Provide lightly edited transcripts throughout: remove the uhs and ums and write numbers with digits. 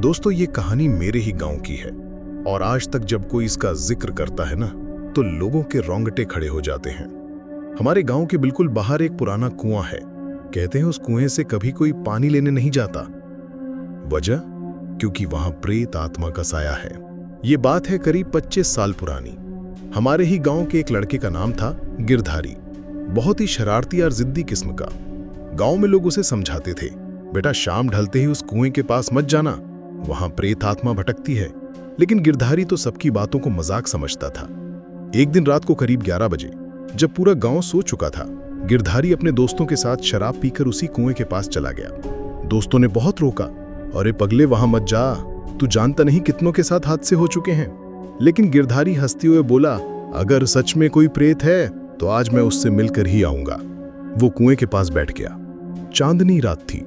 दोस्तों, ये कहानी मेरे ही गांव की है और आज तक जब कोई इसका जिक्र करता है ना, तो लोगों के रोंगटे खड़े हो जाते हैं। हमारे गांव के बिल्कुल बाहर एक पुराना कुआं है। कहते हैं उस कुएं से कभी कोई पानी लेने नहीं जाता। वजह? क्योंकि वहां प्रेत आत्मा का साया है। ये बात है करीब 25 साल पुरानी। हमारे ही गांव के एक लड़के का नाम था गिरधारी। बहुत ही शरारती और जिद्दी किस्म का। गांव में लोग उसे समझाते थे, बेटा शाम ढलते ही उस कुएं के पास मत जाना, वहां प्रेत आत्मा भटकती है। लेकिन गिरधारी तो सबकी बातों को मजाक समझता था। एक दिन रात को करीब 11 बजे, जब पूरा गांव सो चुका था, गिरधारी अपने दोस्तों के साथ शराब पीकर उसी कुएं के पास चला गया। दोस्तों ने बहुत रोका, अरे पगले वहां मत जा, तू जानता नहीं कितनों के साथ हादसे हो चुके हैं। लेकिन गिरधारी हंसते हुए बोला, अगर सच में कोई प्रेत है तो आज मैं उससे मिलकर ही आऊंगा। वो कुएं के पास बैठ गया। चांदनी रात थी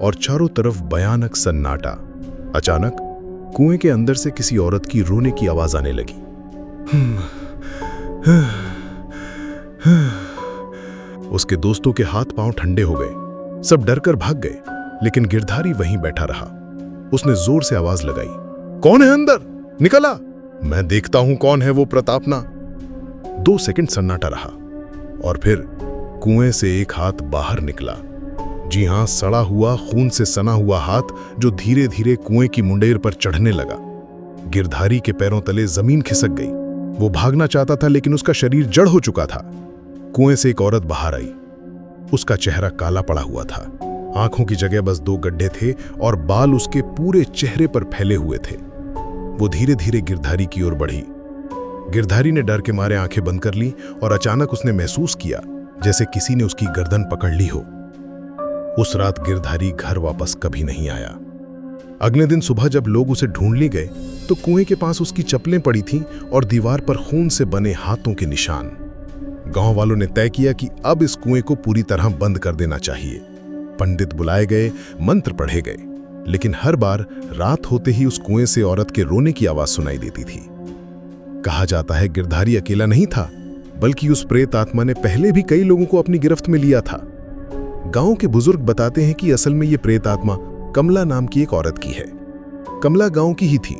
और चारों तरफ भयानक सन्नाटा। अचानक कुएं के अंदर से किसी औरत की रोने की आवाज आने लगी। उसके दोस्तों के हाथ पांव ठंडे हो गए, सब डरकर भाग गए, लेकिन गिरधारी वहीं बैठा रहा। उसने जोर से आवाज लगाई, कौन है अंदर? निकला, मैं देखता हूं कौन है वो प्रतापना। 2 सेकंड सन्नाटा रहा और फिर कुएं से एक हाथ बाहर निकला। जी हां, सड़ा हुआ, खून से सना हुआ हाथ, जो धीरे धीरे कुएं की मुंडेर पर चढ़ने लगा। गिरधारी के पैरों तले जमीन खिसक गई। वो भागना चाहता था, लेकिन उसका शरीर जड़ हो चुका था। कुएं से एक औरत बाहर आई। उसका चेहरा काला पड़ा हुआ था। आंखों की जगह बस 2 गड्ढे थे और बाल उसके पूरे चेहरे पर फैले हुए थे। वो धीरे धीरे गिरधारी की ओर बढ़ी। गिरधारी ने डर के मारे आंखें बंद कर ली और अचानक उसने महसूस किया जैसे किसी ने उसकी गर्दन पकड़ ली हो। उस रात गिरधारी घर वापस कभी नहीं आया। अगले दिन सुबह जब लोग उसे ढूंढने गए तो कुएं के पास उसकी चप्पलें पड़ी थीं और दीवार पर खून से बने हाथों के निशान। गांव वालों ने तय किया कि अब इस कुएं को पूरी तरह बंद कर देना चाहिए। पंडित बुलाए गए, मंत्र पढ़े गए, लेकिन हर बार रात होते ही उस कुएं से औरत के रोने की आवाज सुनाई देती थी। कहा जाता है गिरधारी अकेला नहीं था, बल्कि उस प्रेत आत्मा ने पहले भी कई लोगों को अपनी गिरफ्त में लिया था। गांव के बुजुर्ग बताते हैं कि असल में ये प्रेत आत्मा कमला नाम की एक औरत की है। कमला गांव की ही थी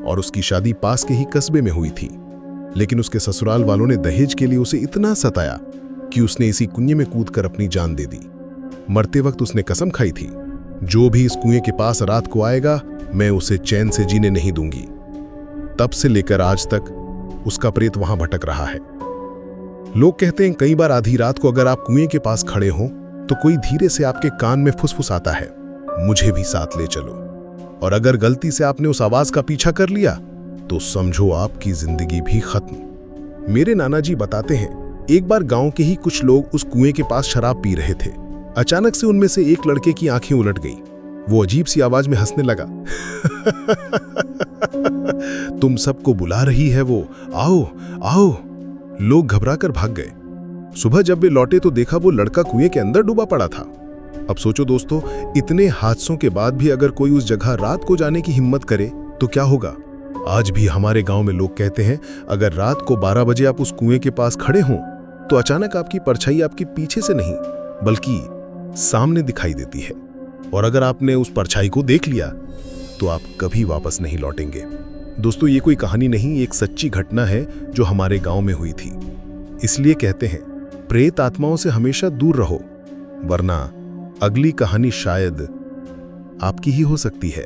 और उसकी शादी पास के ही कस्बे में हुई थी। लेकिन उसके ससुराल वालों ने दहेज के लिए उसे इतना सताया कि उसने इसी कुएं में कूदकर अपनी जान दे दी। मरते वक्त उसने कसम खाई थी, जो भी इस कुएं के पास रात को आएगा, मैं उसे चैन से जीने नहीं दूंगी। तब से लेकर आज तक उसका प्रेत वहां भटक रहा है। लोग कहते हैं कई बार आधी रात को अगर आप कुएं के पास खड़े हों तो कोई धीरे से आपके कान में फुसफुसाता है, मुझे भी साथ ले चलो। और अगर गलती से आपने उस आवाज का पीछा कर लिया तो समझो आपकी जिंदगी भी खत्म। मेरे नाना जी बताते हैं, एक बार गांव के ही कुछ लोग उस कुएं के पास शराब पी रहे थे। अचानक से उनमें से एक लड़के की आंखें उलट गई। वो अजीब सी आवाज में हंसने लगा। तुम सबको बुला रही है वो, आओ आओ। लोग घबराकर भाग गए। सुबह जब वे लौटे तो देखा वो लड़का कुएं के अंदर डूबा पड़ा था। अब सोचो दोस्तों, इतने हादसों के बाद भी अगर कोई उस जगह रात को जाने की हिम्मत करे तो क्या होगा। आज भी हमारे गांव में लोग कहते हैं, अगर रात को 12 बजे आप उस कुएं के पास खड़े हों तो अचानक आपकी परछाई आपके पीछे से नहीं बल्कि सामने दिखाई देती है। और अगर आपने उस परछाई को देख लिया तो आप कभी वापस नहीं लौटेंगे। दोस्तों, ये कोई कहानी नहीं, एक सच्ची घटना है जो हमारे गांव में हुई थी। इसलिए कहते हैं, प्रेत आत्माओं से हमेशा दूर रहो, वरना अगली कहानी शायद आपकी ही हो सकती है।